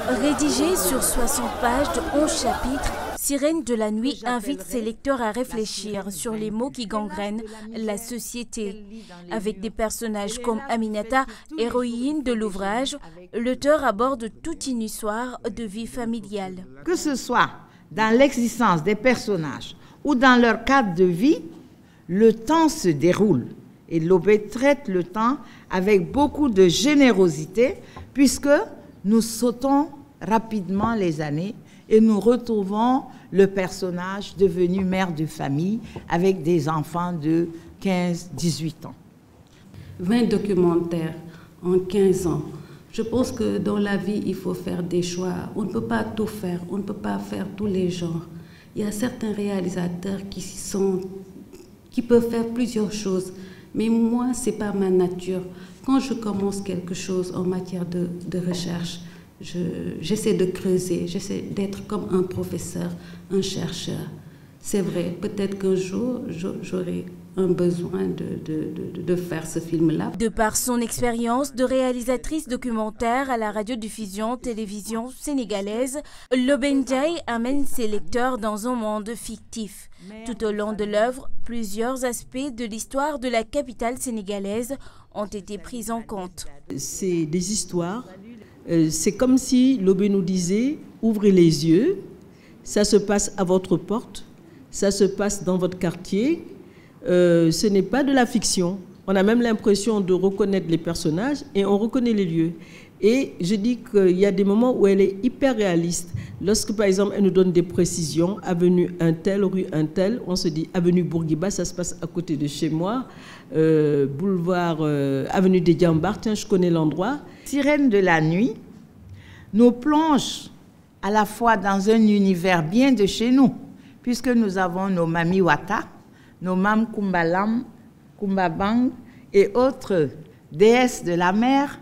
Rédigé sur 60 pages de 11 chapitres, Sirène de la nuit invite ses lecteurs à réfléchir sur les maux qui gangrènent la société. Avec des personnages comme Aminata, héroïne de l'ouvrage, l'auteur aborde toute une histoire de vie familiale. Que ce soit dans l'existence des personnages ou dans leur cadre de vie, le temps se déroule. Et Lobé traite le temps avec beaucoup de générosité puisque nous sautons rapidement les années et nous retrouvons le personnage devenu mère de famille avec des enfants de 15-18 ans. 20 documentaires en 15 ans. Je pense que dans la vie, il faut faire des choix. On ne peut pas tout faire, on ne peut pas faire tous les genres. Il y a certains réalisateurs qui peuvent faire plusieurs choses. Mais moi, ce n'est pas ma nature. Quand je commence quelque chose en matière de recherche, j'essaie de creuser, j'essaie d'être comme un professeur, un chercheur. C'est vrai, peut-être qu'un jour, j'aurai un besoin de faire ce film-là. De par son expérience de réalisatrice documentaire à la radiodiffusion télévision sénégalaise, Lobé Ndiaye amène ses lecteurs dans un monde fictif. Tout au long de l'œuvre, plusieurs aspects de l'histoire de la capitale sénégalaise ont été pris en compte. C'est des histoires. C'est comme si Lobé nous disait « Ouvrez les yeux, ça se passe à votre porte, ça se passe dans votre quartier. Ce n'est pas de la fiction. On a même l'impression de reconnaître les personnages et on reconnaît les lieux. » Et je dis qu'il y a des moments où elle est hyper réaliste. Lorsque, par exemple, elle nous donne des précisions, avenue un tel, rue un tel, on se dit avenue Bourguiba, ça se passe à côté de chez moi, boulevard, avenue des Diambar, tiens, je connais l'endroit. Sirène de la nuit nous plonge à la fois dans un univers bien de chez nous, puisque nous avons nos Mami Wata, nos Mam Kumbalam, Kumbabang et autres déesses de la mer,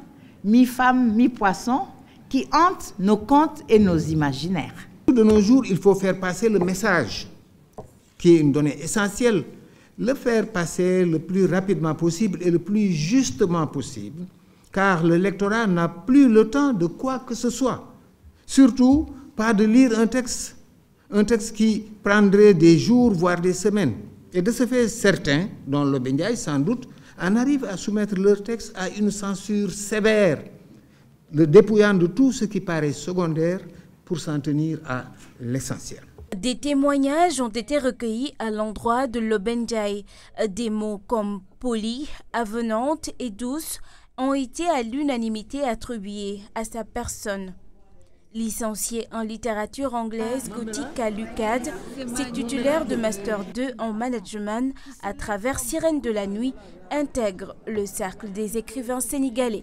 mi-femme, mi-poisson, qui hantent nos contes et nos imaginaires. De nos jours, il faut faire passer le message, qui est une donnée essentielle, le faire passer le plus rapidement possible et le plus justement possible, car le lectorat n'a plus le temps de quoi que ce soit. Surtout, pas de lire un texte qui prendrait des jours, voire des semaines. Et de ce fait, certains, dont Lobé Ndiaye sans doute, en arrivent à soumettre leur texte à une censure sévère, le dépouillant de tout ce qui paraît secondaire pour s'en tenir à l'essentiel. Des témoignages ont été recueillis à l'endroit de Lobé Ndiaye. Des mots comme polie, avenante et douce ont été à l'unanimité attribués à sa personne. Licencié en littérature anglaise gothique à l'UCAD, c'est titulaire de Master 2 en management à travers Sirène de la nuit, intègre le cercle des écrivains sénégalais.